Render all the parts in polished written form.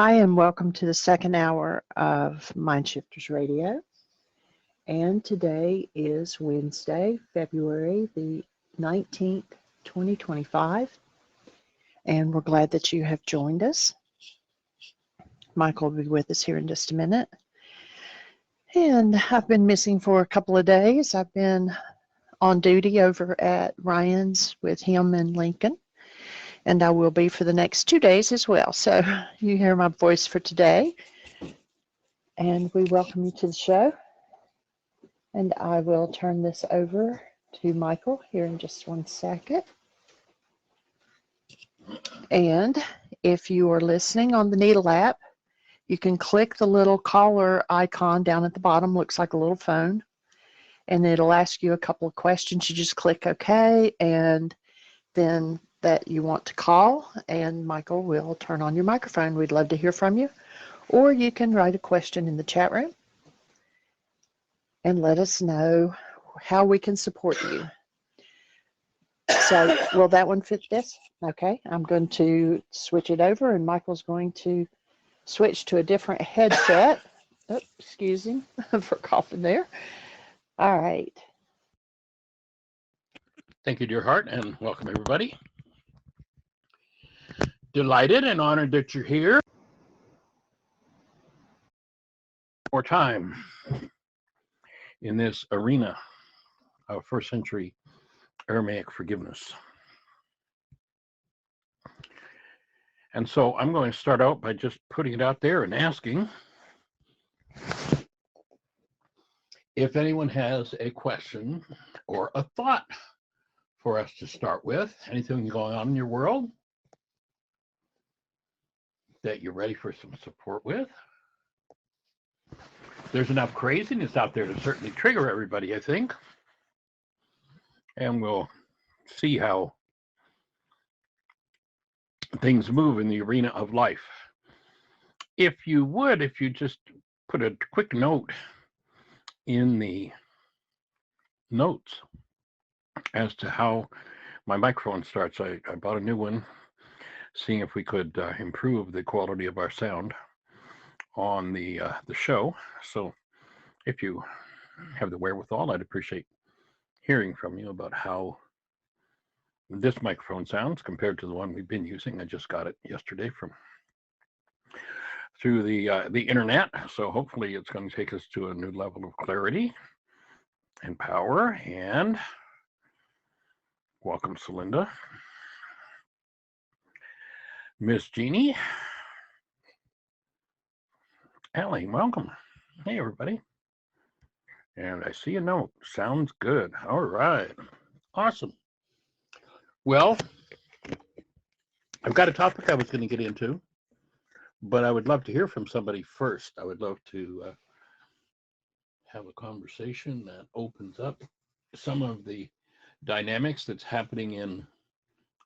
Hi, and welcome to the second hour of Mind Shifters Radio. And today is Wednesday, February the 19th, 2025. And we're glad that you have joined us. Michael will be with us here in just a minute. And I've been missing for a couple of days. I've been on duty over at Ryan's with him and Lincoln. And I will be for the next 2 days as well. So you hear my voice for today. And we welcome you to the show. And I will turn this over to Michael here in just 1 second. And if you are listening on the Needle app, you can click the little caller icon down at the bottom, looks like a little phone, and it'll ask you a couple of questions. You just click OK, and then that you want to call, and Michael will turn on your microphone. We'd love to hear from you. Or you can write a question in the chat room and let us know how we can support you. So will that one fit this? Okay, I'm going to switch it over, and Michael's going to switch to a different headset. Oh, excuse him for coughing there. All right. Thank you, dear heart, and welcome everybody. Delighted and honored that you're here. More time in this arena of first century Aramaic forgiveness. And so I'm going to start out by just putting it out there and asking if anyone has a question or a thought for us to start with, anything going on in your world that you're ready for some support with. There's enough craziness out there to certainly trigger everybody, I think. And we'll see how things move in the arena of life. If you just put a quick note in the notes as to how my microphone starts. I bought a new one, seeing if we could improve the quality of our sound on the show. So if you have the wherewithal, I'd appreciate hearing from you about how this microphone sounds compared to the one we've been using. I just got it yesterday through the internet, so hopefully it's going to take us to a new level of clarity and power. And welcome, Celinda. Miss Jeannie. Allie, welcome. Hey, everybody. And I see a note. Sounds good. All right. Awesome. Well, I've got a topic I was going to get into, but I would love to hear from somebody first. I would love to have a conversation that opens up some of the dynamics that's happening in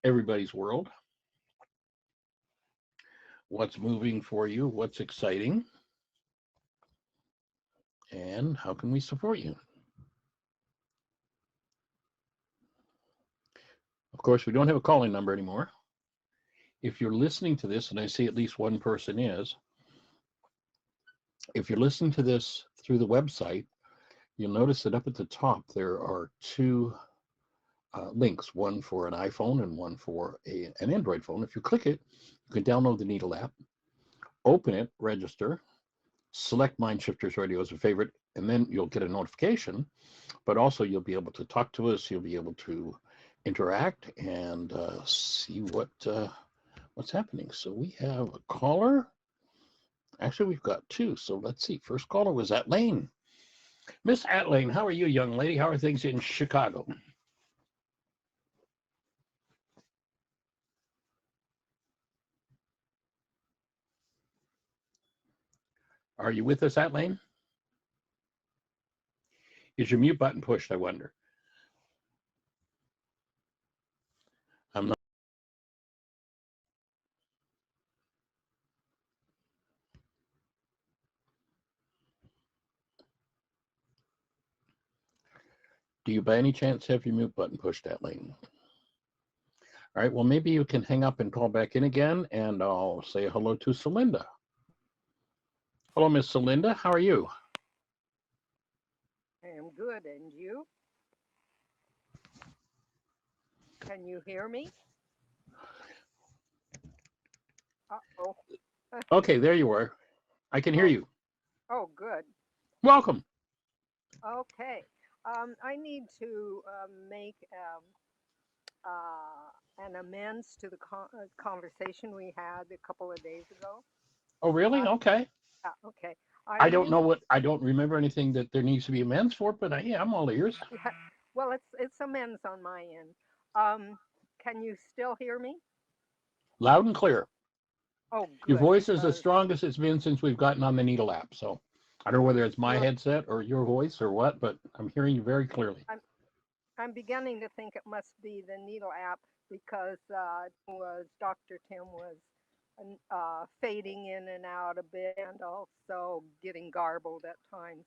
everybody's world. What's moving for you? What's exciting? And how can we support you? Of course, we don't have a calling number anymore. If you're listening to this, and I see at least one person is, if you're listening to this through the website, you'll notice that up at the top there are two links, one for an iPhone and one for an Android phone. If you click it, you can download the Needle app, open it, register, select Mind Shifters Radio as a favorite, and then you'll get a notification, but also you'll be able to talk to us, you'll be able to interact and see what's happening. So we have a caller. Actually, we've got two, so let's see. First caller was Atlane. Miss Atlane, how are you, young lady? How are things in Chicago? Are you with us, Atlane? Is your mute button pushed, I wonder? I'm not. Do you by any chance have your mute button pushed, Atlane? All right, well, maybe you can hang up and call back in again, and I'll say hello to Celinda. Hello, Miss Celinda. How are you? I am good, and you? Can you hear me? Uh-oh. Okay, there you are. I can hear Oh, you. oh, good. Welcome. Okay. I need to make an amends to the conversation we had a couple of days ago. Oh, really? I, Okay. okay. I I don't real know I don't remember anything that there needs to be amends for, but yeah, I'm all ears. well, it's amends on my end. Um, can you still hear me? Loud and clear. Oh, Your good, voice is the because strongest it's been since we've gotten on the Needle app. So I don't know whether it's my well, headset or your voice or what, but I'm hearing you very clearly. I'm beginning to think it must be the needle app because Dr. Tim was fading in and out a bit and also getting garbled at times.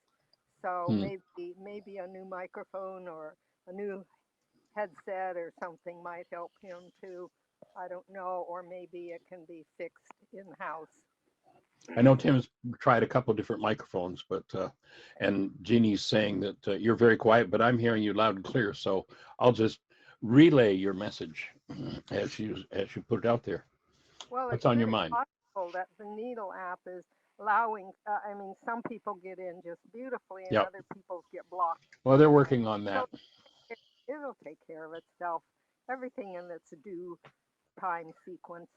So Hmm. maybe a new microphone or a new headset or something might help him too. I don't know, or maybe it can be fixed in house. I know Tim's tried a couple of different microphones, but and Jeannie's saying that you're very quiet, but I'm hearing you loud and clear. So I'll just relay your message as you put it out there. Well, What's it's on your very mind? possible that the needle app is allowing, I mean, some people get in just beautifully and Yep. other people get blocked. Well, they're And working on so that. it'll take care of itself. Everything in its due time sequence.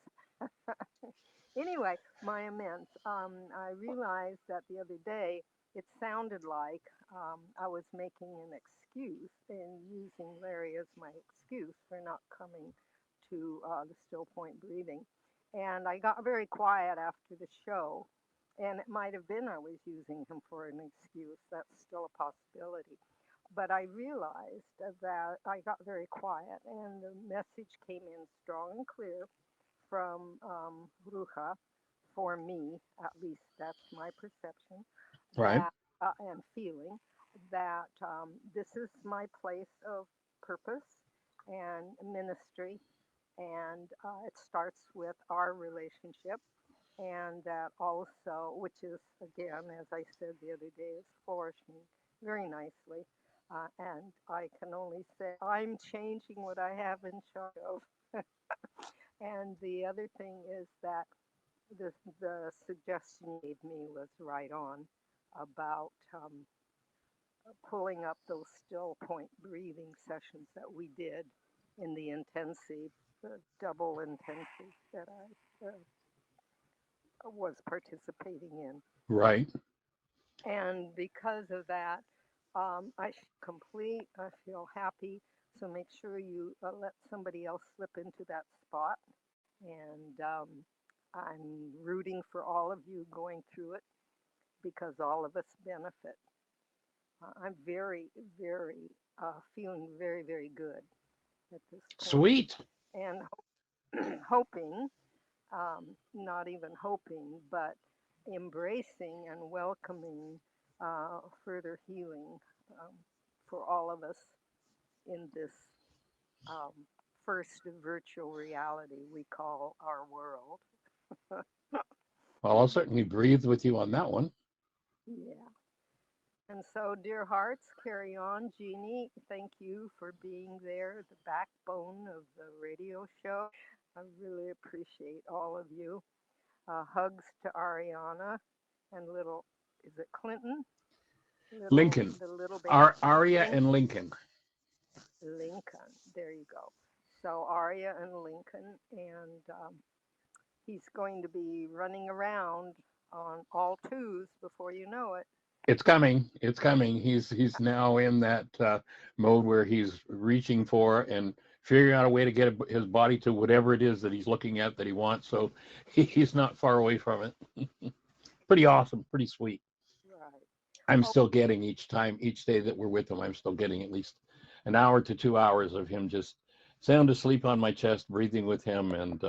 Anyway, my amends. I realized that the other day it sounded like I was making an excuse and using Larry as my excuse for not coming to the still point breathing. And I got very quiet after the show. And it might have been I was using him for an excuse. That's still a possibility. But I realized that I got very quiet and the message came in strong and clear from Ruja, for me, at least that's my perception, Right. that and feeling that this is my place of purpose and ministry, and it starts with our relationship, and that also, which is again, as I said the other day, is flourishing very nicely. And I can only say I'm changing what I have in charge of. And the other thing is that the suggestion you gave me was right on about pulling up those still point breathing sessions that we did in the intensive, the double intensive that I was participating in. Right. And because of that, I feel complete, I feel happy. So make sure you let somebody else slip into that spot. And I'm rooting for all of you going through it because all of us benefit. I'm very feeling very good at this point, Sweet. and hoping, not even hoping, but embracing and welcoming further healing um, for all of us in this um, first virtual reality we call our world. Well, I'll certainly breathe with you on that one. Yeah. And so, dear hearts, carry on. Jeannie, thank you for being there, the backbone of the radio show. I really appreciate all of you. Hugs to Ariana and little, is it Clinton? Lincoln. The little baby. Aria Link, and Lincoln. Lincoln. There you go. So, Aria and Lincoln, and he's going to be running around on all twos before you know it. It's coming. It's coming. He's now in that mode where he's reaching for and figuring out a way to get his body to whatever it is that he's looking at that he wants. So he's not far away from it. Pretty awesome. Pretty sweet. Right. I'm Oh, still getting each day that we're with him, I'm still getting at least an hour to 2 hours of him just sound asleep on my chest, breathing with him, and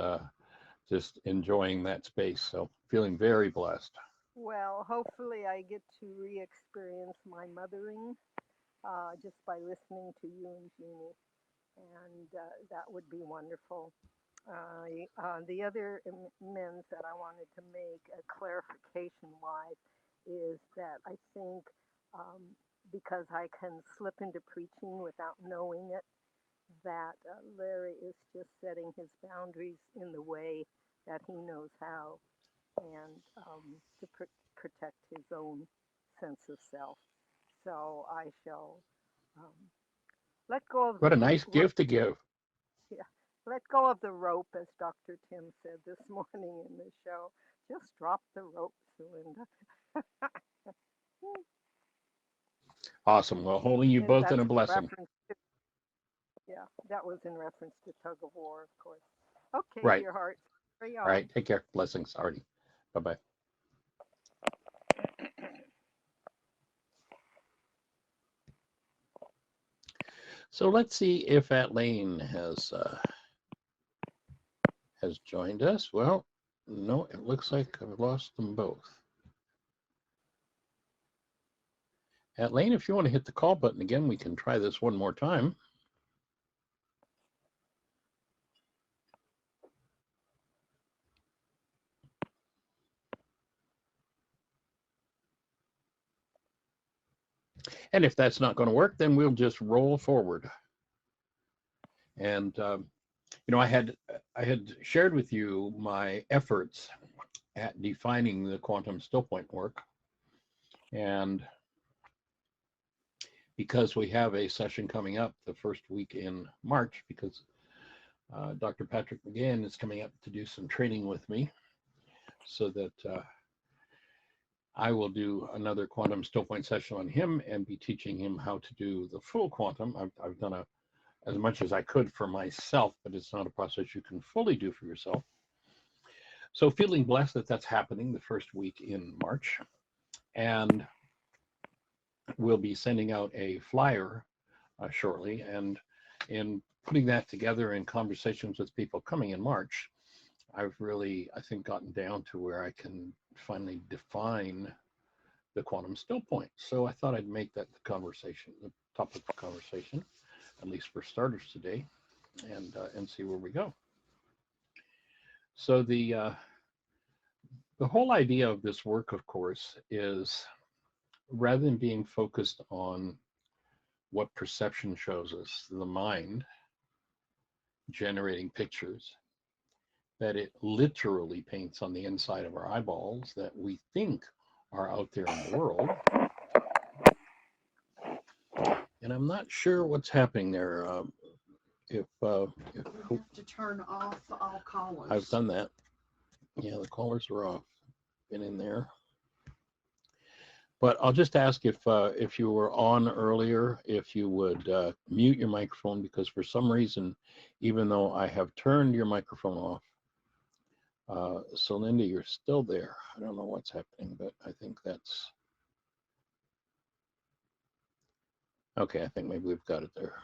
just enjoying that space. So feeling very blessed. well, hopefully I get to re-experience my mothering just by listening to you and Jeannie, and that would be wonderful. The other amends that I wanted to make, clarification wise, is that I think um, because I can slip into preaching without knowing it, that Larry is just setting his boundaries in the way that he knows how, and to protect his own sense of self. So I shall um, let go of What the a nice gift to give. yeah, let go of the rope, as Dr. Tim said this morning in the show. Just drop the rope, Celinda. Awesome. Well, holding you And both in that's a in blessing. reference to, yeah, that was in reference to tug of war, of course. Okay, Right. dear heart, carry All on. right. Take care. Blessings, Artie. Bye-bye. So let's see if Atlane has joined us. Well, no, it looks like I've lost them both. Atlane, if you want to hit the call button again, we can try this one more time. And if that's not going to work, then we'll just roll forward. And I had shared with you my efforts at defining the quantum still point work, and because we have a session coming up the first week in March, because Dr. Patrick McGann is coming up to do some training with me, so that I will do another quantum still point session on him and be teaching him how to do the full quantum. I've done as much as I could for myself, but it's not a process you can fully do for yourself. So feeling blessed that that's happening the first week in March. And we'll be sending out a flyer shortly. And in putting that together in conversations with people coming in March, I've really, I think, gotten down to where I can finally define the quantum still point. So I thought I'd make that the topic of conversation, at least for starters today, and see where we go. So the whole idea of this work, of course, is rather than being focused on what perception shows us, the mind generating pictures, that it literally paints on the inside of our eyeballs that we think are out there in the world. And I'm not sure what's happening there. If We have to turn off all callers. I've done that. Yeah, the callers are off. Been in there. But I'll just ask if you were on earlier, if you would mute your microphone, because for some reason, even though I have turned your microphone off, so Linda, you're still there. I don't know what's happening, but I think that's okay. I think maybe we've got it there.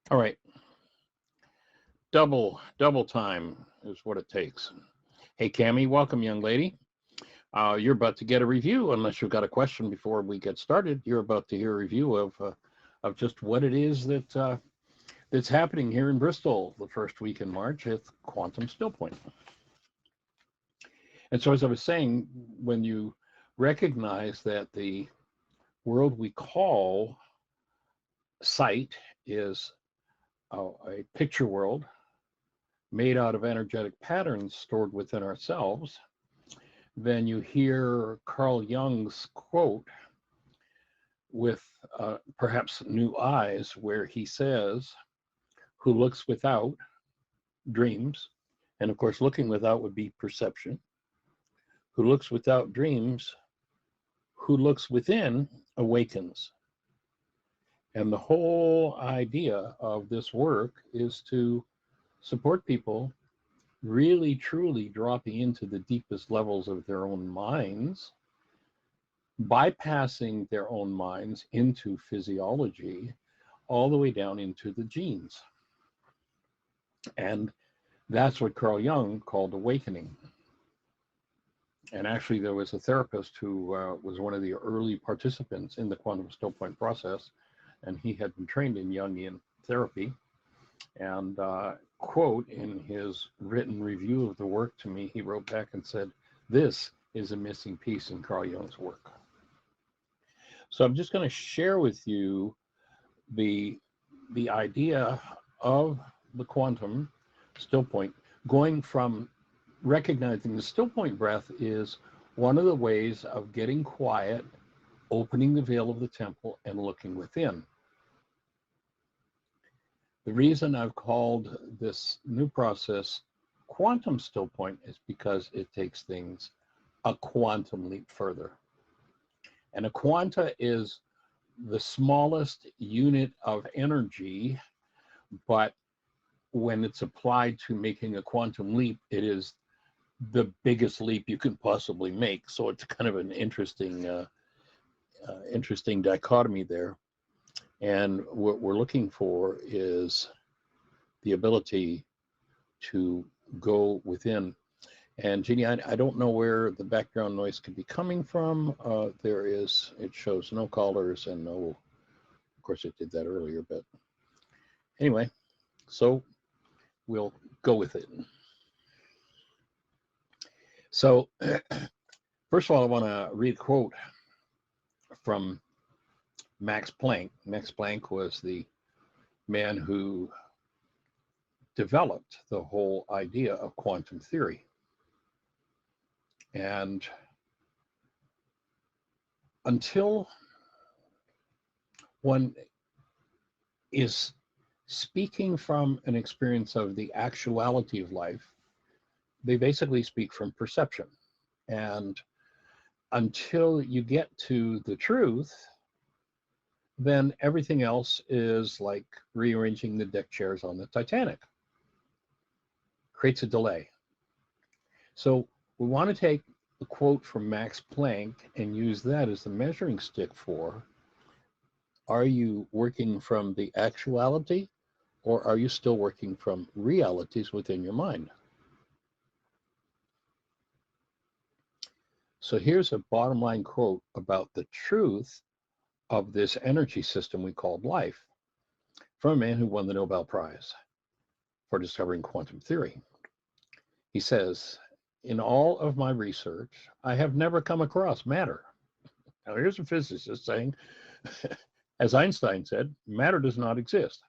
All right. Double time is what it takes. Hey, Cammie, welcome, young lady. You're about to get a review, unless you've got a question before we get started. You're about to hear a review of just what it is that's happening here in Bristol the first week in March at Quantum Still Point. And so, as I was saying, when you recognize that the world we call sight is a picture world made out of energetic patterns stored within ourselves, then you hear Carl Jung's quote with perhaps new eyes, where he says, "Who looks without dreams," and of course, looking without would be perception. "Who looks without dreams, who looks within awakens." And the whole idea of this work is to support people really truly dropping into the deepest levels of their own minds, bypassing their own minds into physiology, all the way down into the genes. And that's what Carl Jung called awakening. And actually, there was a therapist who was one of the early participants in the quantum still point process and he had been trained in Jungian therapy. And quote, in his written review of the work to me, he wrote back and said, "This is a missing piece in Carl Jung's work." So I'm just going to share with you the idea of the quantum still point, going from recognizing the still point breath is one of the ways of getting quiet, opening the veil of the temple, and looking within. The reason I've called this new process quantum still point is because it takes things a quantum leap further. And a quanta is the smallest unit of energy, but when it's applied to making a quantum leap, it is the biggest leap you can possibly make. So it's kind of an interesting dichotomy there. And what we're looking for is the ability to go within. And Jeannie, I don't know where the background noise could be coming from. It shows no callers and no, of course it did that earlier, but anyway, so we'll go with it. So first of all, I want to read a quote from Max Planck. Max Planck was the man who developed the whole idea of quantum theory. And until one is speaking from an experience of the actuality of life, they basically speak from perception. And until you get to the truth, then everything else is like rearranging the deck chairs on the Titanic. Creates a delay. So we want to take the quote from Max Planck and use that as the measuring stick for, are you working from the actuality, or are you still working from realities within your mind? So here's a bottom line quote about the truth of this energy system we called life, from a man who won the Nobel Prize for discovering quantum theory. He says, "In all of my research, I have never come across matter." Now here's a physicist saying, as Einstein said, matter does not exist.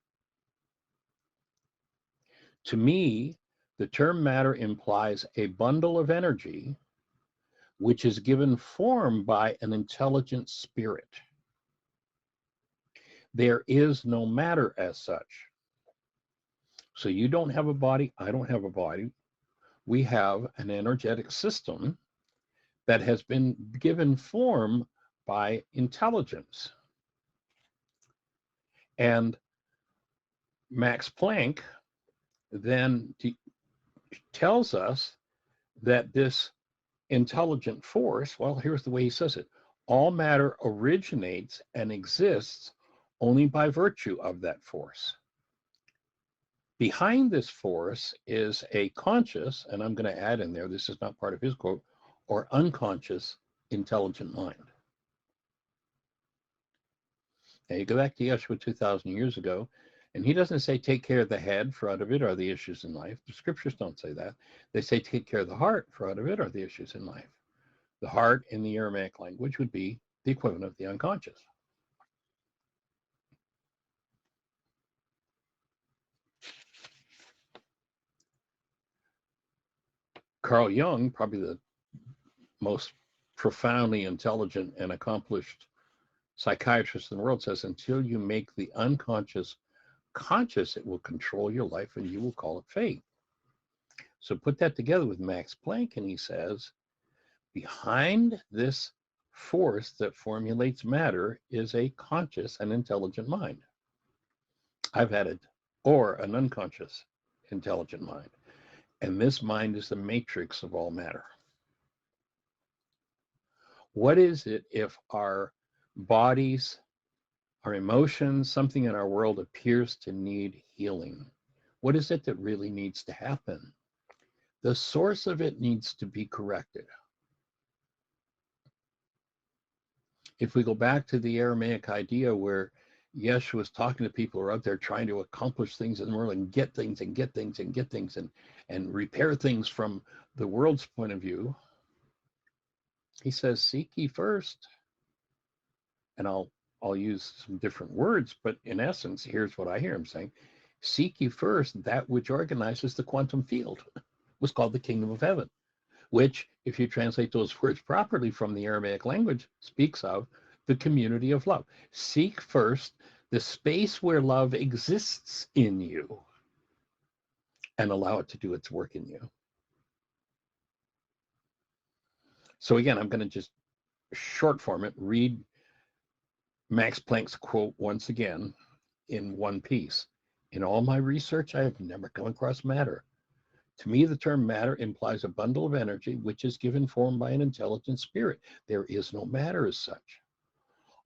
To me, the term matter implies a bundle of energy which is given form by an intelligent spirit. There is no matter as such. So you don't have a body, I don't have a body. We have an energetic system that has been given form by intelligence. And Max Planck then tells us that this intelligent force, well, here's the way he says it, all matter originates and exists only by virtue of that force. Behind this force is a conscious, and I'm going to add in there, this is not part of his quote, or unconscious intelligent mind. Now you go back to Yeshua 2,000 years ago, and he doesn't say take care of the head, for out of it are the issues in life. The scriptures don't say that. They say take care of the heart, for out of it are the issues in life. The heart in the Aramaic language would be the equivalent of the unconscious. Carl Jung, probably the most profoundly intelligent and accomplished psychiatrist in the world, says until you make the unconscious conscious, it will control your life and you will call it fate. So put that together with Max Planck, and he says, behind this force that formulates matter is a conscious and intelligent mind. I've added, or an unconscious intelligent mind. And this mind is the matrix of all matter. What is it if our bodies, our emotions, something in our world appears to need healing? What is it that really needs to happen? The source of it needs to be corrected. If we go back to the Aramaic idea where Yeshua was talking to people who are out there trying to accomplish things in the world and get things and get things and get things and repair things from the world's point of view, he says, seek ye first. And I'll use some different words, but in essence, here's what I hear him saying. Seek ye first that which organizes the quantum field. It was called the kingdom of heaven, which, if you translate those words properly from the Aramaic language, speaks of the community of love. Seek first the space where love exists in you and allow it to do its work in you. So again, I'm going to just short form it, read Max Planck's quote once again in one piece. In all my research, I have never come across matter. To me, the term matter implies a bundle of energy which is given form by an intelligent spirit. There is no matter as such.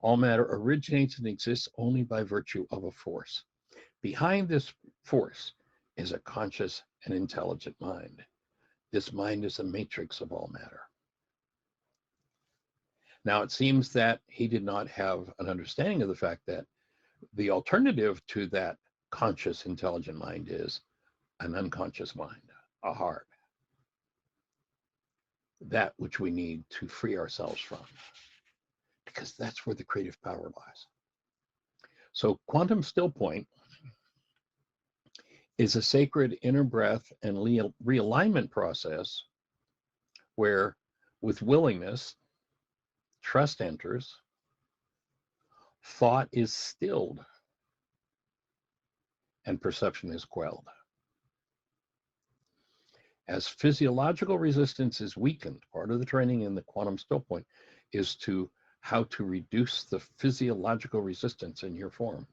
All matter originates and exists only by virtue of a force. Behind this force is a conscious and intelligent mind. This mind is the matrix of all matter. Now, it seems that he did not have an understanding of the fact that the alternative to that conscious, intelligent mind is an unconscious mind, a heart. That which we need to free ourselves from, because that's where the creative power lies. So quantum still point is a sacred inner breath and realignment process where, with willingness, trust enters, thought is stilled, and perception is quelled. As physiological resistance is weakened, part of the training in the quantum still point is to how to reduce the physiological resistance in your form.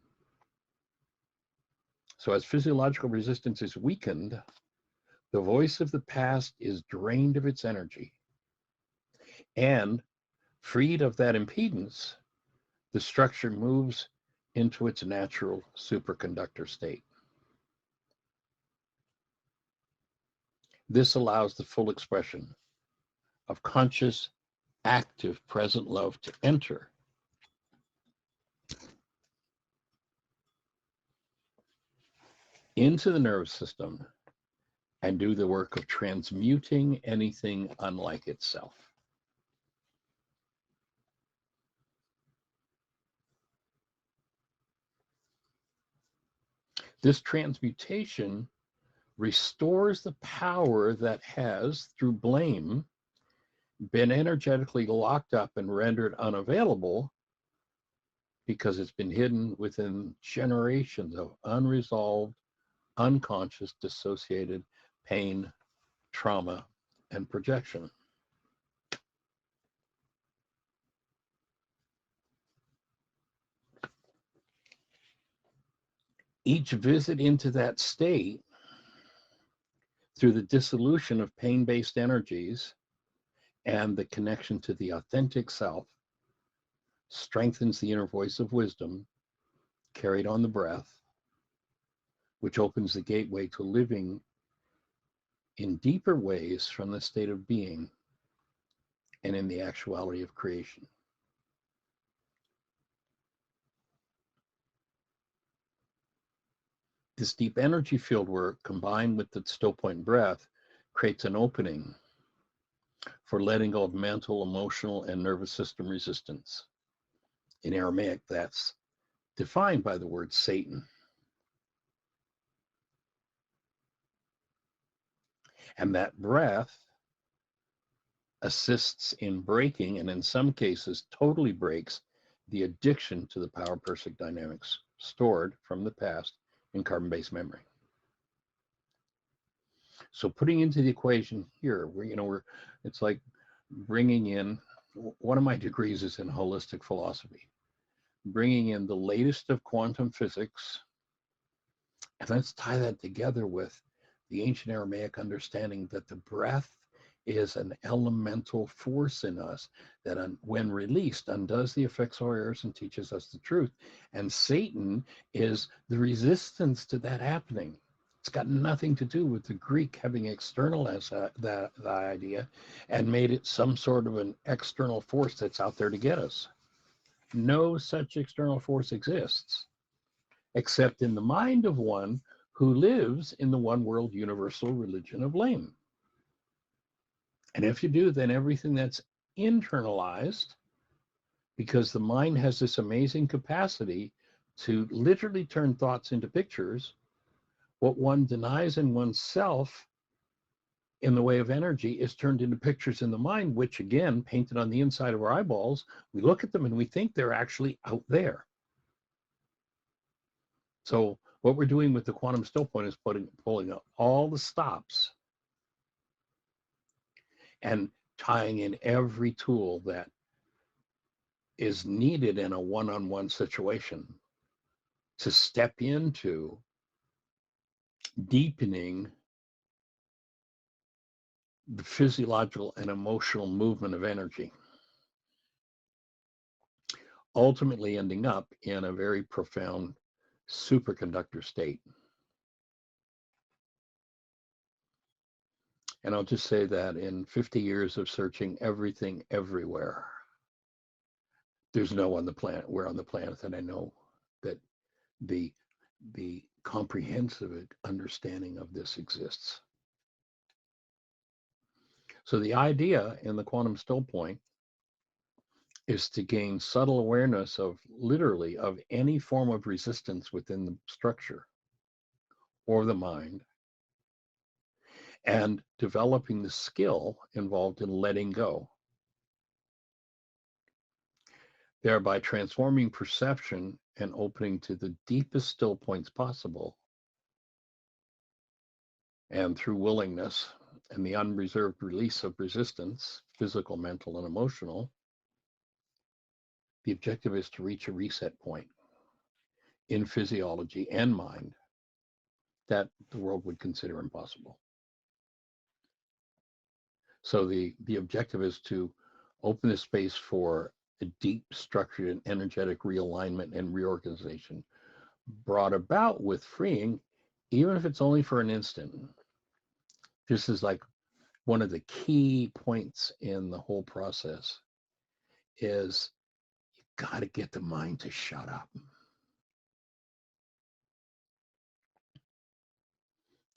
So as physiological resistance is weakened, the voice of the past is drained of its energy. And freed of that impedance, the structure moves into its natural superconductor state. This allows the full expression of conscious, active, present love to enter into the nervous system and do the work of transmuting anything unlike itself. This transmutation restores the power that has, through blame, been energetically locked up and rendered unavailable because it's been hidden within generations of unresolved, unconscious, dissociated pain, trauma, and projection. Each visit into that state, through the dissolution of pain-based energies and the connection to the authentic self, strengthens the inner voice of wisdom carried on the breath, which opens the gateway to living in deeper ways from the state of being and in the actuality of creation. This deep energy field work, combined with the still point breath, creates an opening for letting go of mental, emotional, and nervous system resistance. In Aramaic, that's defined by the word Satan. And that breath assists in breaking, and in some cases totally breaks, the addiction to the power perfect dynamics stored from the past in carbon-based memory. So putting into the equation here, it's like bringing in, one of my degrees is in holistic philosophy, bringing in the latest of quantum physics, and let's tie that together with the ancient Aramaic understanding that the breath is an elemental force in us that when released undoes the effects of our errors and teaches us the truth. And Satan is the resistance to that happening. It's got nothing to do with the Greek having externalized that idea and made it some sort of an external force that's out there to get us. No such external force exists. except in the mind of one who lives in the one world universal religion of Lame. And if you do, then everything that's internalized, because the mind has this amazing capacity to literally turn thoughts into pictures, what one denies in oneself in the way of energy is turned into pictures in the mind, which again, painted on the inside of our eyeballs, we look at them and we think they're actually out there. So what we're doing with the quantum still point is pulling up all the stops and tying in every tool that is needed in a one-on-one situation to step into deepening the physiological and emotional movement of energy, ultimately ending up in a very profound superconductor state. And I'll just say that in 50 years of searching everything everywhere, there's no on the planet, where on the planet that I know that the comprehensive understanding of this exists. So the idea in the quantum still point is to gain subtle awareness of literally of any form of resistance within the structure or the mind, and developing the skill involved in letting go, thereby transforming perception and opening to the deepest still points possible. And through willingness and the unreserved release of resistance, physical, mental, and emotional, the objective is to reach a reset point in physiology and mind that the world would consider impossible. So the objective is to open a space for a deep, structured, and energetic realignment and reorganization, brought about with freeing, even if it's only for an instant. This is like one of the key points in the whole process is you got to get the mind to shut up,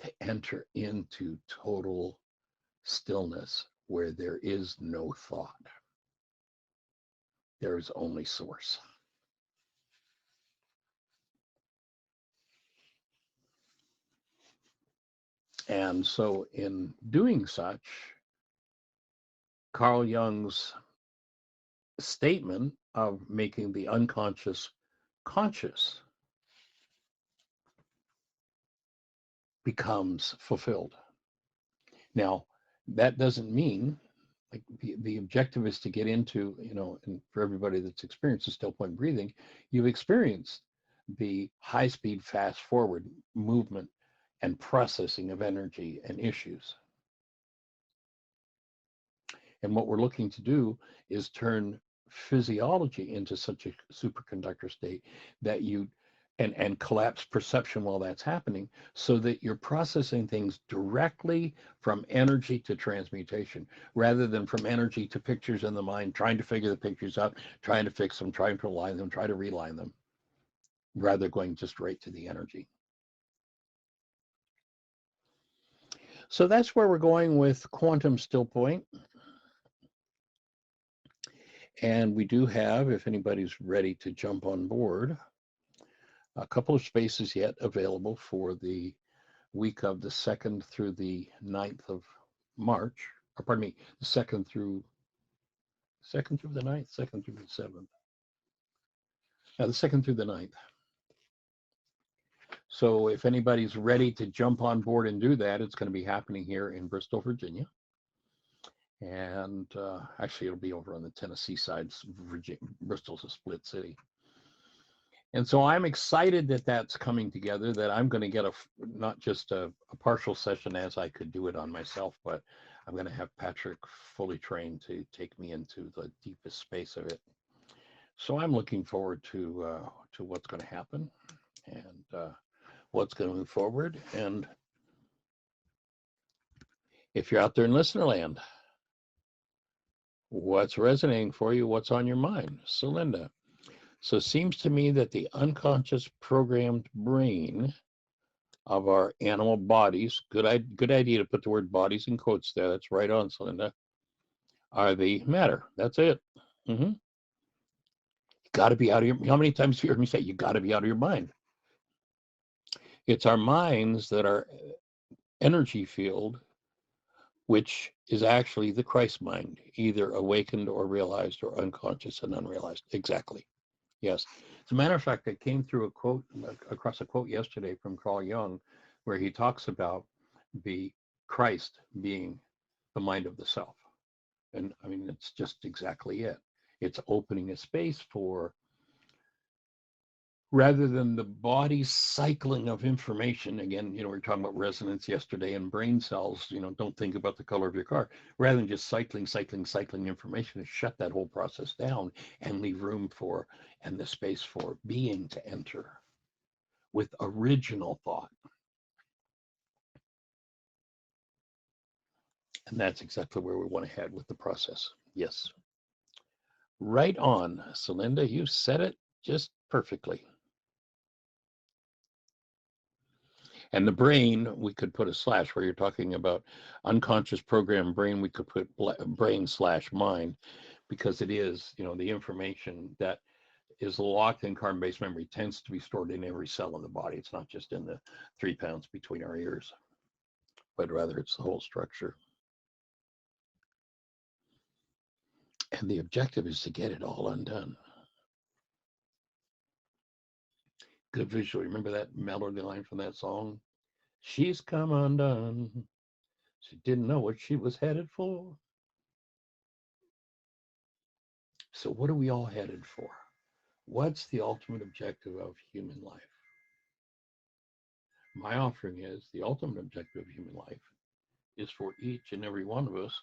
to enter into total stillness where there is no thought. There is only source. And so in doing such, Carl Jung's statement of making the unconscious conscious becomes fulfilled. Now, that doesn't mean, like, the objective is to get into, and for everybody that's experienced the still point breathing, you've experienced the high speed, fast forward movement and processing of energy and issues. And what we're looking to do is turn physiology into such a superconductor state that you and collapse perception while that's happening, so that you're processing things directly from energy to transmutation, rather than from energy to pictures in the mind, trying to figure the pictures out, trying to fix them, trying to align them, try to realign them, rather going just right to the energy. So that's where we're going with quantum still point. And we do have, if anybody's ready to jump on board, a couple of spaces yet available for the week of the 2nd through the 9th of March, or pardon me, the 2nd through the 9th, 2nd through the 7th. The 2nd through the 9th. So if anybody's ready to jump on board and do that, it's going to be happening here in Bristol, Virginia. And actually, it'll be over on the Tennessee side. Bristol's a split city. And so I'm excited that that's coming together, that I'm going to get not just a partial session as I could do it on myself, but I'm going to have Patrick fully trained to take me into the deepest space of it. So I'm looking forward to what's going to happen and what's going to move forward. And if you're out there in listener land, what's resonating for you? What's on your mind? So Linda, So it seems to me that the unconscious programmed brain of our animal bodies, good idea to put the word bodies in quotes there. That's right on, Celinda. Are the matter. That's it. Mm-hmm. Got to be out of your. How many times have you heard me say you got to be out of your mind? It's our minds that are energy field, which is actually the Christ mind, either awakened or realized or unconscious and unrealized. Exactly. Yes. As a matter of fact, I came through across a quote yesterday from Carl Jung, where he talks about the Christ being the mind of the self. And I mean, it's just exactly it. It's opening a space for, rather than the body's cycling of information. Again, we were talking about resonance yesterday and brain cells. Don't think about the color of your car. Rather than just cycling information, to shut that whole process down and leave room for and the space for being to enter with original thought. And that's exactly where we want to head with the process. Yes. Right on, Celinda. You said it just perfectly. And the brain, we could put a slash where you're talking about unconscious programmed brain. We could put brain/mind, because it is, the information that is locked in carbon-based memory tends to be stored in every cell in the body. It's not just in the 3 pounds between our ears, but rather it's the whole structure. And the objective is to get it all undone. Good visual. Remember that melody line from that song? She's come undone. She didn't know what she was headed for. So what are we all headed for? What's the ultimate objective of human life? My offering is the ultimate objective of human life is for each and every one of us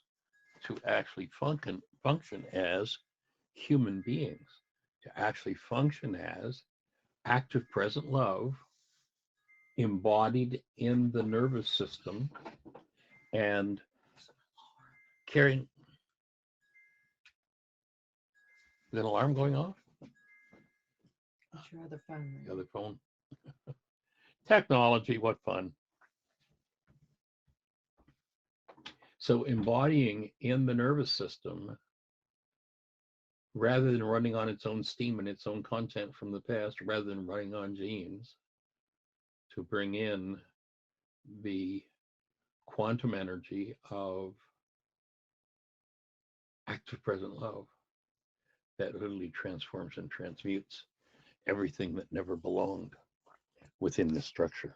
to actually function as human beings, to actually function as active present love embodied in the nervous system and carrying. Is an alarm going off? It's your other phone. The other phone. Technology, what fun. So embodying in the nervous system, rather than running on its own steam and its own content from the past, rather than running on genes, to bring in the quantum energy of active present love that literally transforms and transmutes everything that never belonged within this structure.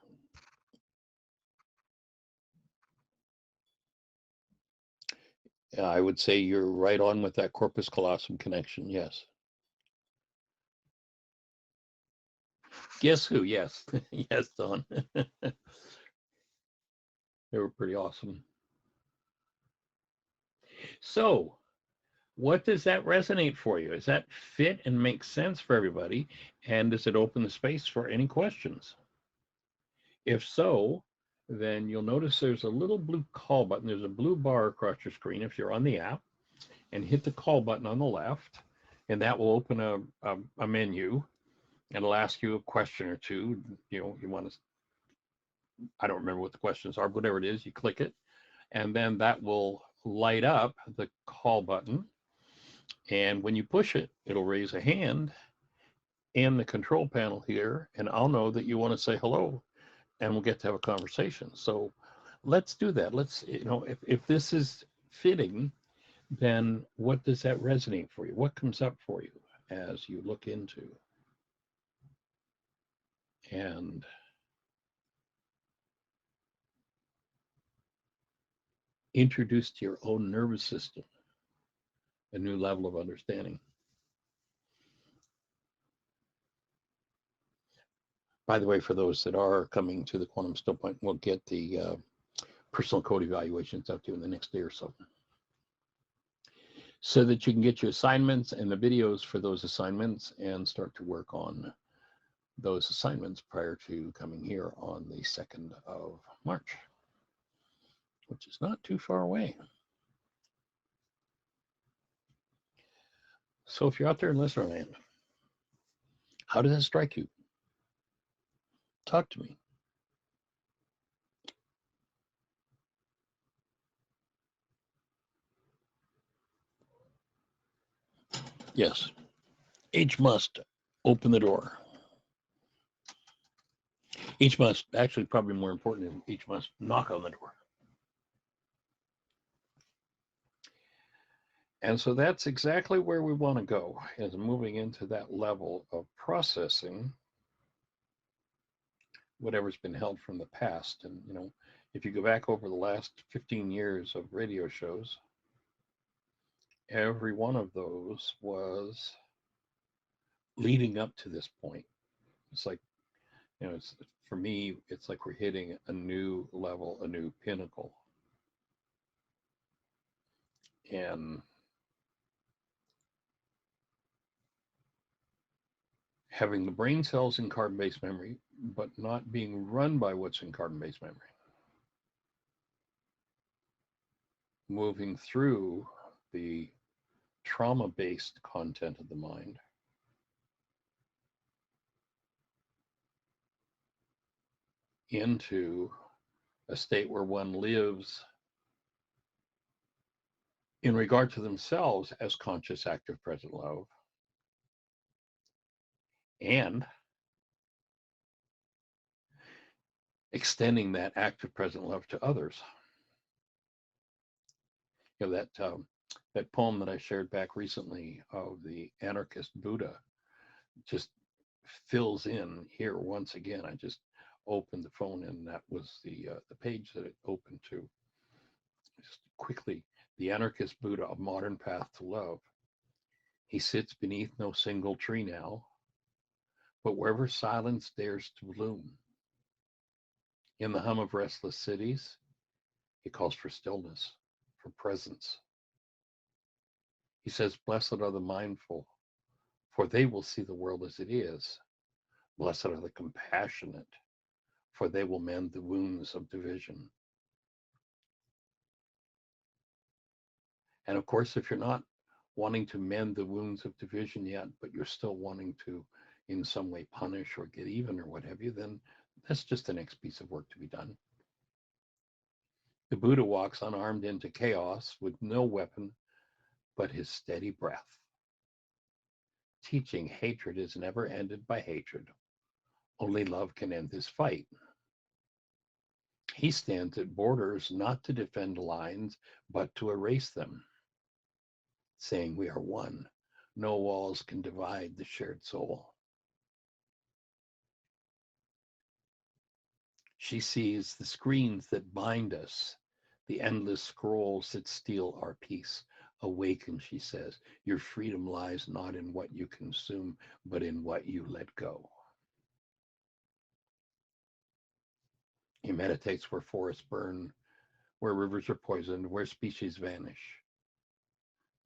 I would say you're right on with that corpus callosum connection, yes. Guess who? Yes. Yes, Don. They were pretty awesome. So, what does that resonate for you? Does that fit and make sense for everybody? And does it open the space for any questions? If so, then you'll notice there's a little blue call button. There's a blue bar across your screen if you're on the app, and hit the call button on the left, and that will open a menu, and it'll ask you a question or two. You want to, I don't remember what the questions are, whatever it is, you click it, and then that will light up the call button. And when you push it, it'll raise a hand in the control panel here, and I'll know that you want to say hello, and we'll get to have a conversation. So let's do that. Let's, if this is fitting, then what does that resonate for you? What comes up for you as you look into and introduce to your own nervous system a new level of understanding? By the way, for those that are coming to the Quantum Still Point, we'll get the personal code evaluations up to you in the next day or so that you can get your assignments and the videos for those assignments and start to work on those assignments prior to coming here on the 2nd of March, which is not too far away. So if you're out there in listener land How does that strike you? Talk to me. Yes. Each must open the door. Each must, actually, probably more important, each must knock on the door. And so that's exactly where we want to go, is moving into that level of processing whatever's been held from the past. And, if you go back over the last 15 years of radio shows, every one of those was leading up to this point. It's like, it's for me, it's like we're hitting a new level, a new pinnacle. And having the brain cells in carbon-based memory, but not being run by what's in carbon-based memory. Moving through the trauma-based content of the mind into a state where one lives in regard to themselves as conscious, active, present love, and extending that active, present love to others. That poem that I shared back recently of the anarchist Buddha just fills in here once again. I just opened the phone and that was the page that it opened to. Just quickly, the anarchist Buddha, a modern path to love. He sits beneath no single tree now, but wherever silence dares to bloom. In the hum of restless cities, he calls for stillness, for presence. He says, "Blessed are the mindful, for they will see the world as it is. Blessed are the compassionate, for they will mend the wounds of division." And of course, if you're not wanting to mend the wounds of division yet, but you're still wanting to in some way punish or get even or what have you, then that's just the next piece of work to be done. The Buddha walks unarmed into chaos with no weapon but his steady breath, teaching hatred is never ended by hatred. Only love can end this fight. He stands at borders not to defend lines, but to erase them, saying we are one. No walls can divide the shared soul. She sees the screens that bind us, the endless scrolls that steal our peace. Awaken, she says. Your freedom lies not in what you consume, but in what you let go. He meditates where forests burn, where rivers are poisoned, where species vanish.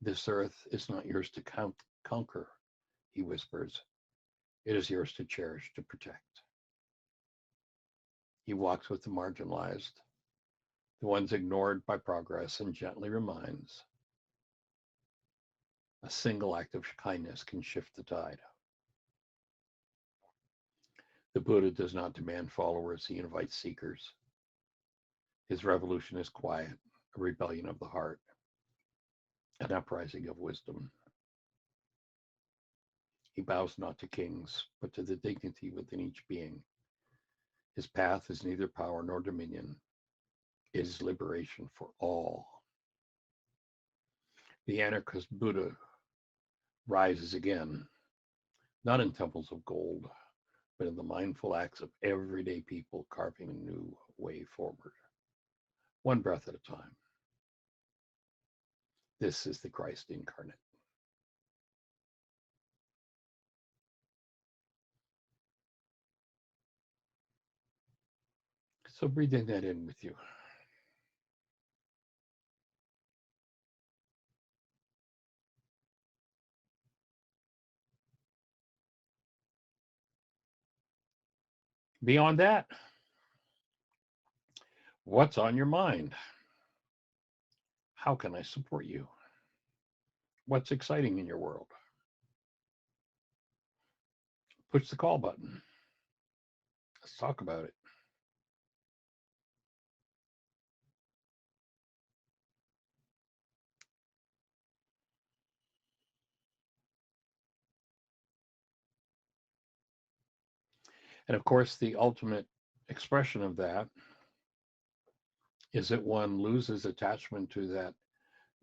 This earth is not yours to conquer, he whispers. It is yours to cherish, to protect. He walks with the marginalized, the ones ignored by progress, and gently reminds a single act of kindness can shift the tide. The Buddha does not demand followers, he invites seekers. His revolution is quiet, a rebellion of the heart, an uprising of wisdom. He bows not to kings, but to the dignity within each being. His path is neither power nor dominion. It is liberation for all. The anarchist Buddha rises again, not in temples of gold, but in the mindful acts of everyday people carving a new way forward, one breath at a time. This is the Christ incarnate. So breathing that in with you. Beyond that, what's on your mind? How can I support you? What's exciting in your world? push the call button. Let's talk about it. And of course, the ultimate expression of that is that one loses attachment to that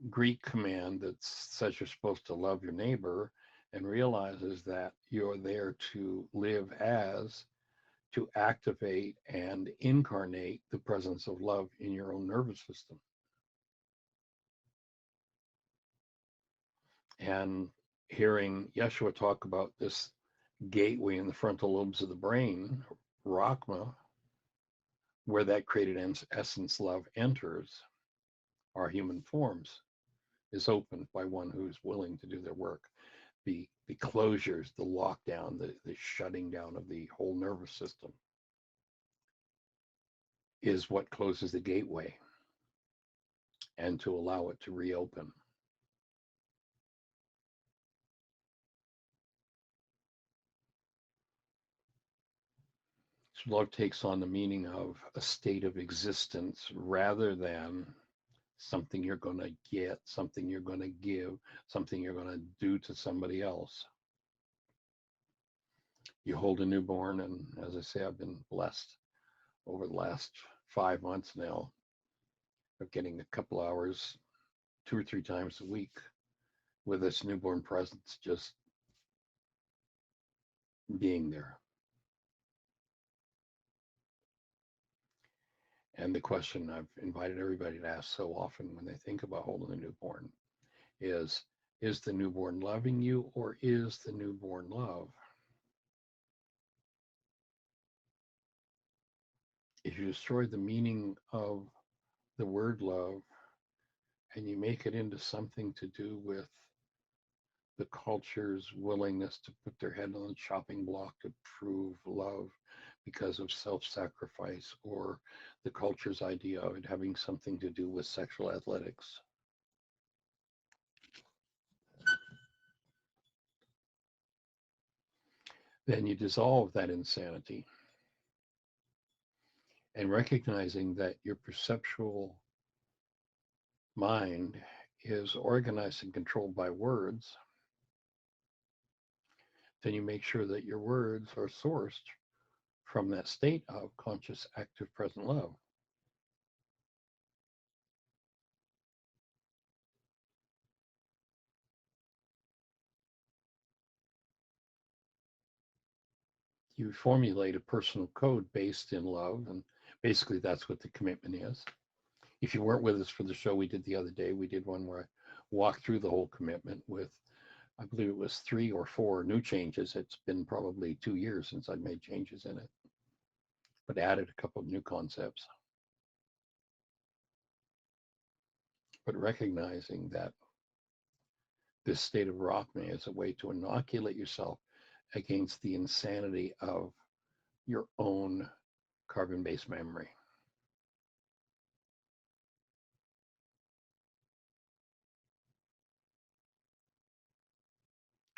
Greek command that says you're supposed to love your neighbor and realizes that you're there to live as, to activate and incarnate the presence of love in your own nervous system. And hearing Yeshua talk about this gateway in the frontal lobes of the brain, Rachma, where that created essence love enters our human forms, is opened by one who's willing to do their work. The closures, the lockdown, the shutting down of the whole nervous system is what closes the gateway, and to allow it to reopen. So love takes on the meaning of a state of existence rather than something you're going to get, something you're going to give, something you're going to do to somebody else. You hold a newborn, and as I say, I've been blessed over the last 5 months now of getting a couple hours 2 or 3 times a week with this newborn presence just being there. And the question I've invited everybody to ask so often when they think about holding a newborn is the newborn loving you, or is the newborn love? If you destroy the meaning of the word love and you make it into something to do with the culture's willingness to put their head on the chopping block to prove love because of self-sacrifice, or the culture's idea of it having something to do with sexual athletics, then you dissolve that insanity. And recognizing that your perceptual mind is organized and controlled by words, then you make sure that your words are sourced from that state of conscious, active, present love. You formulate a personal code based in love, and basically that's what the commitment is. If you weren't with us for the show we did the other day, we did one where I walked through the whole commitment with, I believe it was 3 or 4 new changes. It's been probably 2 years since I made changes in it, but added a couple of new concepts. But recognizing that this state of Rockme is a way to inoculate yourself against the insanity of your own carbon-based memory.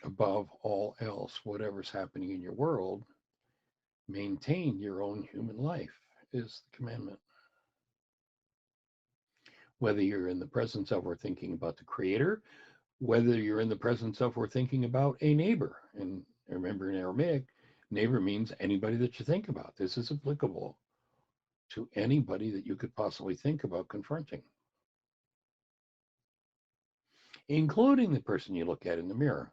Above all else, whatever's happening in your world, maintain your own human life is the commandment. Whether you're in the presence of or thinking about the creator, whether you're in the presence of or thinking about a neighbor. And remember, in Aramaic, neighbor means anybody that you think about. This is applicable to anybody that you could possibly think about confronting, including the person you look at in the mirror.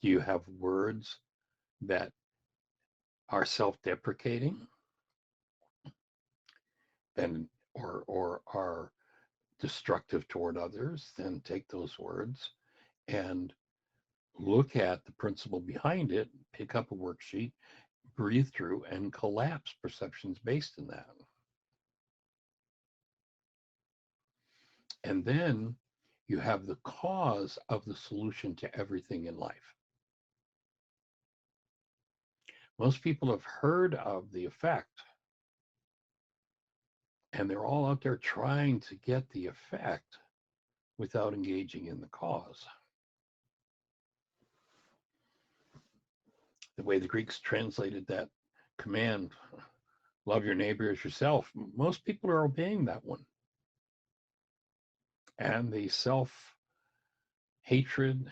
Do you have words that are self-deprecating and or are destructive toward others? Then take those words and look at the principle behind it, pick up a worksheet, breathe through, and collapse perceptions based in that. And then you have the cause of the solution to everything in life. Most people have heard of the effect, and they're all out there trying to get the effect without engaging in the cause. The way the Greeks translated that command, love your neighbor as yourself, most people are obeying that one. And the self hatred,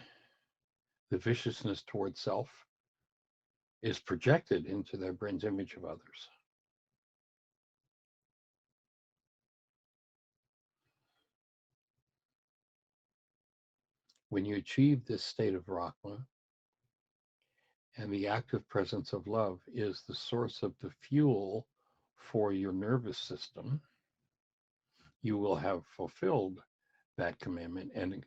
the viciousness towards self is projected into their brain's image of others. When you achieve this state of Rahma, and the active presence of love is the source of the fuel for your nervous system, you will have fulfilled that commandment. And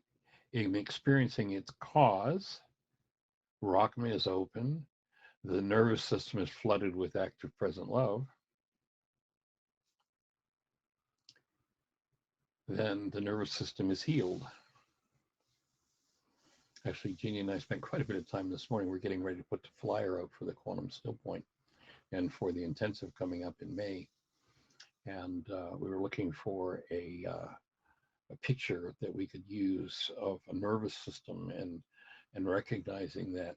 in experiencing its cause, Rahma is open, the nervous system is flooded with active present love, then the nervous system is healed. Actually, Jeannie and I spent quite a bit of time this morning. We're getting ready to put the flyer out for the Quantum Still Point and for the intensive coming up in May. And we were looking for a picture that we could use of a nervous system, and recognizing that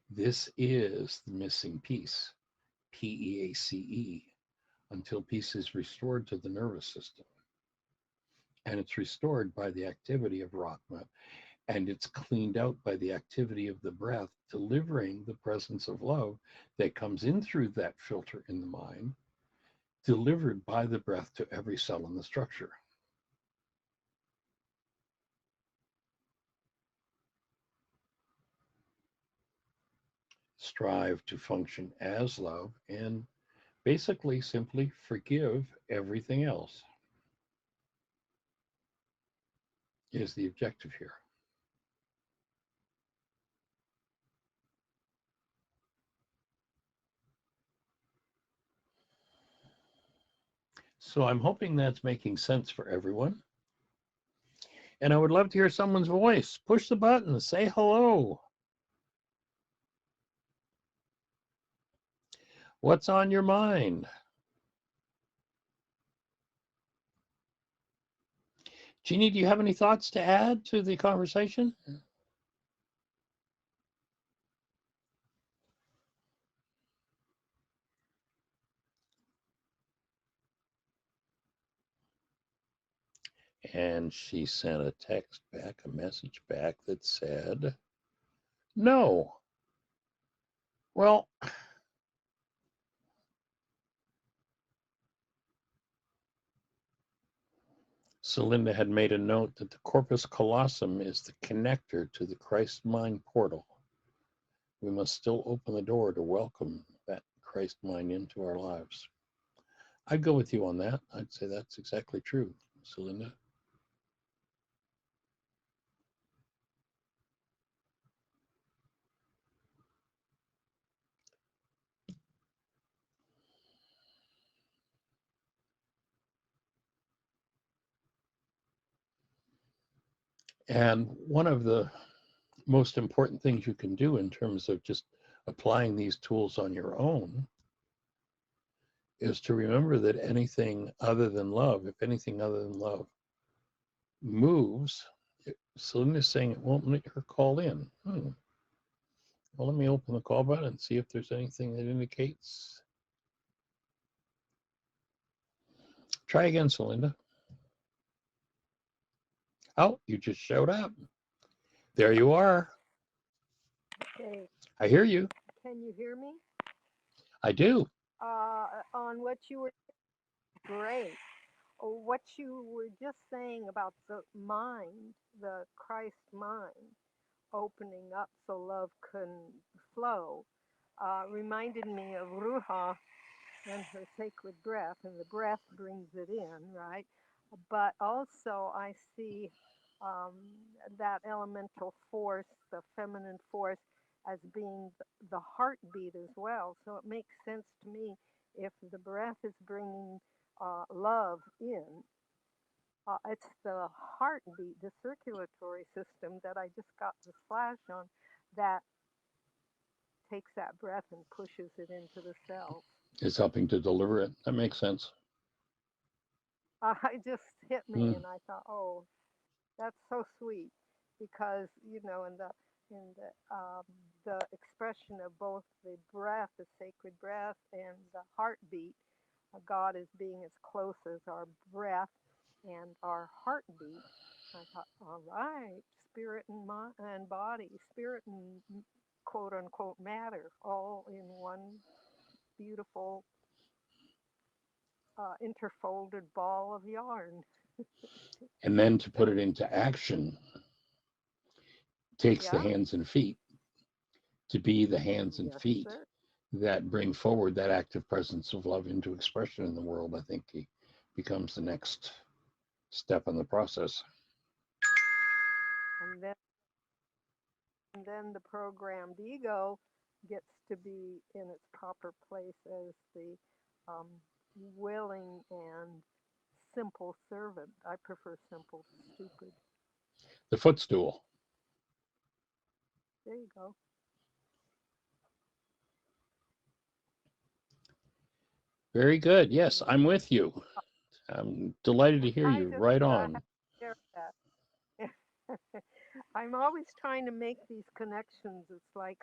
this is the missing piece, PEACE, until peace is restored to the nervous system. And it's restored by the activity of Rahma, and it's cleaned out by the activity of the breath, delivering the presence of love that comes in through that filter in the mind, delivered by the breath to every cell in the structure. Strive to function as love and basically simply forgive everything else is the objective here. So I'm hoping that's making sense for everyone. And I would love to hear someone's voice. Push the button, say hello. What's on your mind? Jeannie, do you have any thoughts to add to the conversation? And she sent a text back, a message back that said, no. Well, Celinda had made a note that the corpus callosum is the connector to the Christ mind portal. We must still open the door to welcome that Christ mind into our lives. I'd go with you on that. I'd say that's exactly true, Celinda. And one of the most important things you can do in terms of just applying these tools on your own is to remember that anything other than love, if anything other than love moves, Celinda's saying it won't let her call in. Well, let me open the call button and see if there's anything that indicates. Try again, Celinda. Oh, you just showed up. There you are. Okay, I hear you. can you hear me? I do. On what you were great. What you were just saying about the mind, the Christ mind, opening up so love can flow, reminded me of Ruha and her sacred breath, and the breath brings it in, right? But also, I see um, that elemental force, the feminine force, as being the heartbeat as well. So it makes sense to me if the breath is bringing love in. It's the heartbeat, the circulatory system that I just got the flash on that takes that breath and pushes it into the cells. It's helping to deliver it. That makes sense. It just hit me, Mm. and I thought, oh, that's so sweet, because in the the expression of both the breath, the sacred breath, and the heartbeat. God as being as close as our breath and our heartbeat. I thought, all right, spirit and body, spirit and quote unquote matter, all in one beautiful interfolded ball of yarn. And then to put it into action takes the Yeah. hands and feet to be the hands and Yes, feet sir. that bring forward that active presence of love into expression in the world. I think he becomes the next step in the process. And then the programmed ego gets to be in its proper place as the um, willing and simple servant. I prefer simple to stupid. The footstool. There you go. Very good. Yes, I'm with you. I'm delighted to hear I you. just Right have on. to share that. I'm always trying to make these connections. It's like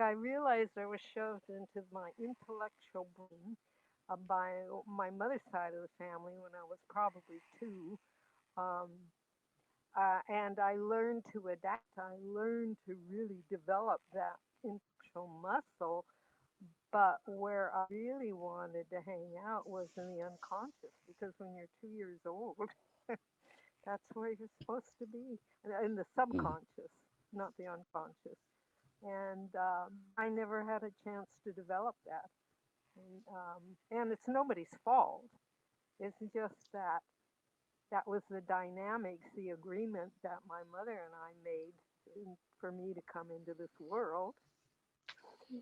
I realized I was shoved into my intellectual brain by my mother's side of the family when I was probably 2. Um, and I learned to adapt. I learned to really develop that intellectual muscle. But where I really wanted to hang out was in the unconscious, because when you're 2 years old, that's where you're supposed to be, in the Mm. subconscious, not the unconscious. And I never had a chance to develop that. And it's nobody's fault. It's just that that was the dynamics, the agreement that my mother and I made for me to come into this world.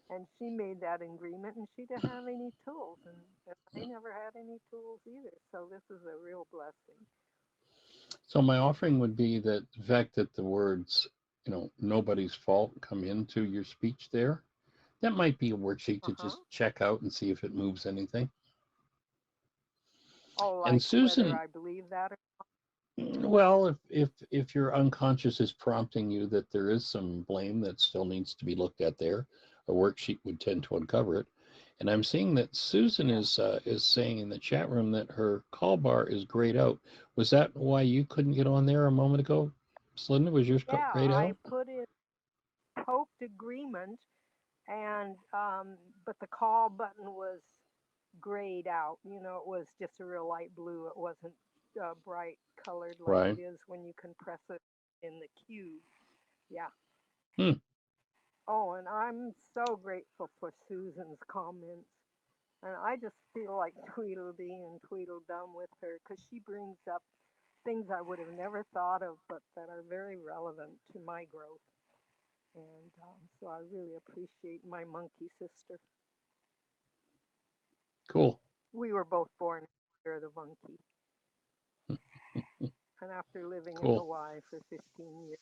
And she made that agreement, and she didn't have any tools, and I never had any tools either. So this is a real blessing. So my offering would be that the fact that the words, nobody's fault come into your speech there, that might be a worksheet Uh to huh. just check out and see if it moves anything. Oh, And like whether Susan, I believe that or well, if your unconscious is prompting you that there is some blame that still needs to be looked at there, a worksheet would tend to uncover it. And I'm seeing that Susan yeah. is saying in the chat room that her call bar is grayed out. Was that why you couldn't get on there a moment ago, Slinda? Was yours Yeah, grayed I out? put in poked agreement, and but the call button was grayed out. It was just a real light blue. It wasn't bright colored like Right. it is when you can press it in the cube. Yeah. Hmm. Oh, and I'm so grateful for Susan's comments. And I just feel like Tweedledee and Tweedledum with her, because she brings up things I would have never thought of, but that are very relevant to my growth. And so I really appreciate my monkey sister. Cool. We were both born after the monkey. And after living in Cool. Hawaii for 15 years,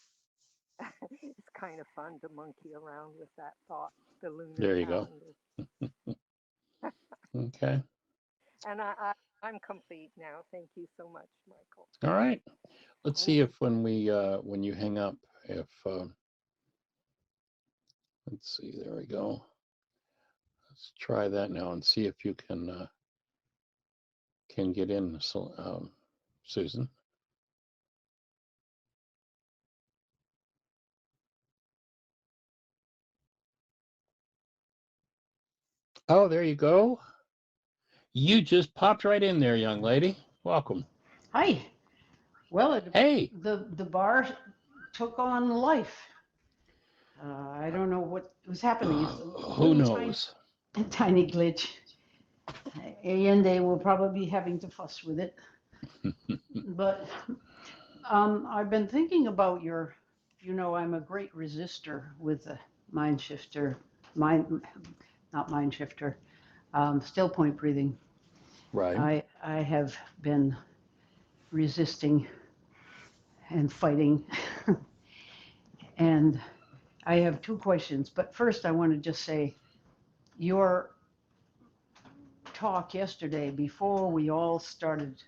it's kind of fun to monkey around with that thought, the lunar There you go. calendar. Okay. And I'm complete now. Thank you so much, Michael. All right. Let's see Oh, if when you hang up, if let's see. There we go. Let's try that now and see if you can get in, Susan. Oh, there you go. You just popped right in there, young lady. Welcome. Hi. Well, Hey, the bar took on life. I don't know what was happening. It's a who little knows? tiny glitch. And they will probably be having to fuss with it. But I've been thinking about I'm a great resistor with the mind shifter, not mind shifter, still point breathing. Right. I have been resisting and fighting. And I have 2 questions, but first I want to just say your talk yesterday, before we all started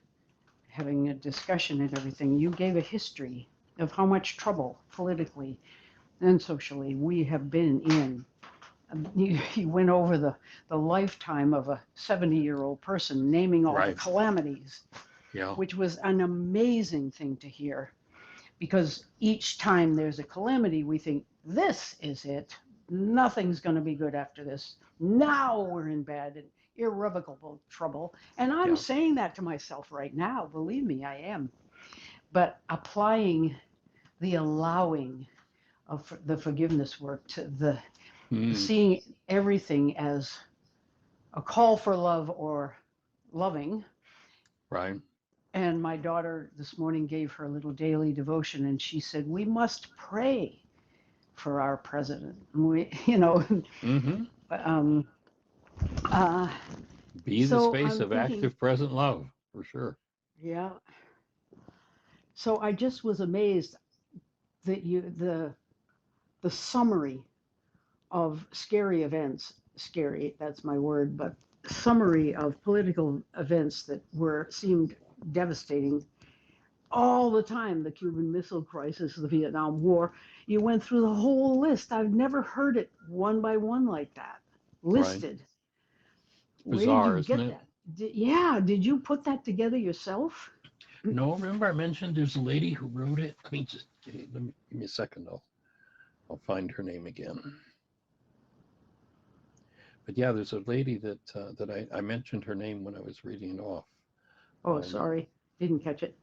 having a discussion and everything, you gave a history of how much trouble politically and socially, we have been in. You went over the lifetime of a 70-year-old person, naming all the Right. calamities, Yeah. which was an amazing thing to hear. Because each time there's a calamity, we think, this is it. Nothing's going to be good after this. Now we're in bad and irrevocable trouble. And I'm Yeah. saying that to myself right now. Believe me, I am. But applying the allowing of the forgiveness work to the seeing everything as a call for love or loving. Right. And my daughter this morning gave her little daily devotion, and she said, we must pray for our president. We, Mm-hmm. um, uh, Be the so space I'm of thinking, active present love, for sure. yeah. So I just was amazed that the summary of scary events, scary, that's my word, but summary of political events that seemed devastating all the time, the Cuban Missile Crisis, the Vietnam War. You went through the whole list. I've never heard it one by one like that, Right. listed. Where did you Bizarre, isn't get it? that? Yeah, did you put that together yourself? No, remember I mentioned there's a lady who wrote it. Let me just give me a second. I'll find her name again. But yeah, there's a lady that I mentioned her name when I was reading it off. Oh, sorry, didn't catch it.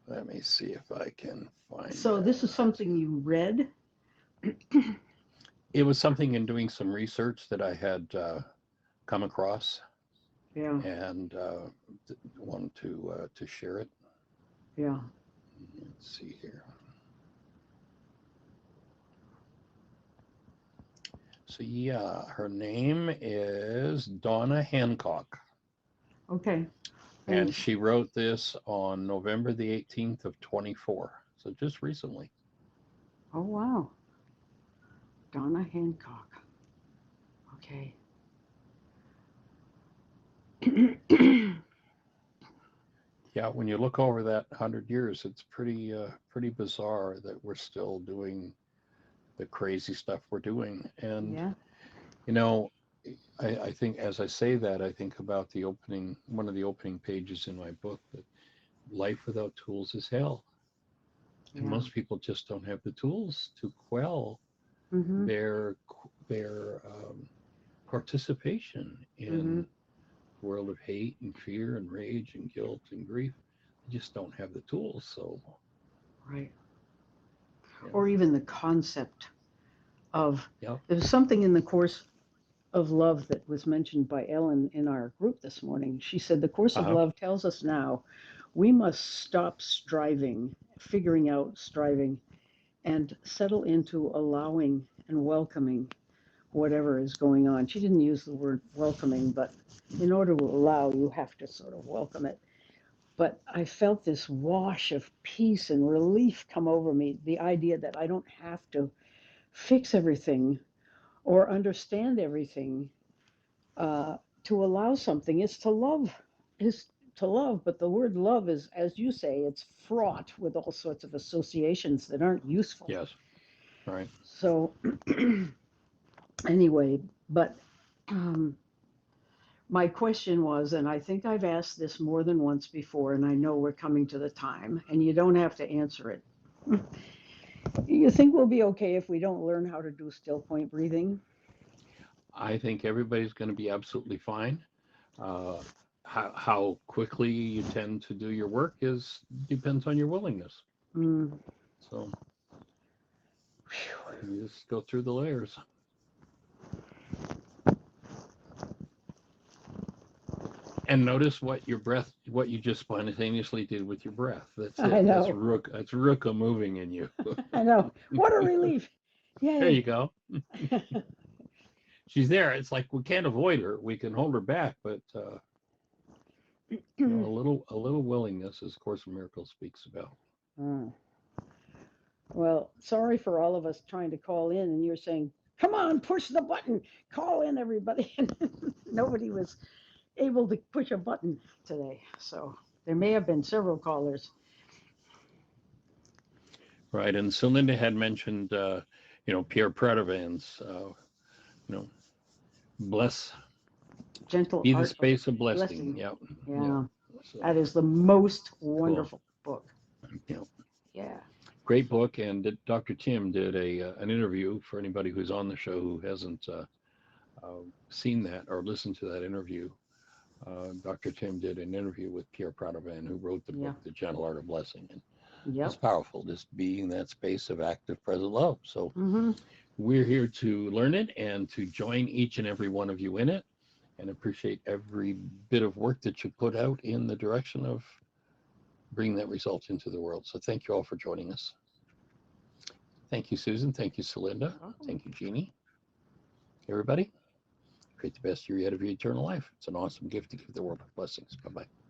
Let me see if I can find So this is something you read? It was something in doing some research that I had come across Yeah, and wanted to share it. yeah. Let's see here. So yeah, her name is Donna Hancock. Okay, And thanks. she wrote this on November the 18th of 24. So just recently. Oh, wow. Donna Hancock. Okay. Yeah, when you look over that 100 years, it's pretty bizarre that we're still doing the crazy stuff we're doing. And Yeah, you know, I think as I say that, I think about one of the opening pages in my book, that life without tools is hell. And yeah. most people just don't have the tools to quell Mm-hmm. their participation Mm-hmm. in a world of hate and fear and rage and guilt and grief. They just don't have the tools. So, Right. you know, Or even the concept of, yeah. there's something in the Course of Love that was mentioned by Ellen in our group this morning. She said, the Course of Uh-huh. Love tells us now we must stop figuring out striving, and settle into allowing and welcoming whatever is going on. She didn't use the word welcoming, but in order to allow, you have to sort of welcome it. But I felt this wash of peace and relief come over me, the idea that I don't have to fix everything or understand everything to allow something. Is to love, but the word love is, as you say, it's fraught with all sorts of associations that aren't useful. Yes. Right. So anyway, but um, my question was, and I think I've asked this more than once before, and I know we're coming to the time, and you don't have to answer it. You think we'll be okay if we don't learn how to do still point breathing? I think everybody's going to be absolutely fine. Uh, how quickly you tend to do your work depends on your willingness. Mm. So you just go through the layers. And notice what you just spontaneously did with your breath. That's I it. That's know. Rook. That's Ruka moving in you. I know. What a relief. There you Yay. go. She's there. It's like we can't avoid her. We can hold her back, but a little willingness, as Course in Miracles speaks about. Mm. Well, sorry for all of us trying to call in, and you're saying, come on, push the button, call in everybody. And nobody was able to push a button today. So there may have been several callers. Right. And so Linda had mentioned, Pierre Pradovin's, bless, Gentle be the Art of space of blessing. Blessing. Yep. Yeah, So that is the most cool. wonderful book. Yep. Yeah. Great book. And Dr. Tim did an interview for anybody who's on the show who hasn't seen that or listened to that interview. Dr. Tim did an interview with Pierre Pradovin, who wrote the book, The Gentle Art of Blessing. And it's powerful, just being that space of active present love. So we're here to learn it and to join each and every one of you in it, and appreciate every bit of work that you put out in the direction of bringing that result into the world. So thank you all for joining us. Thank you, Susan. Thank you, Celinda. Thank you, Jeannie. Everybody, create the best year yet of your eternal life. It's an awesome gift to give the world with blessings. Bye-bye.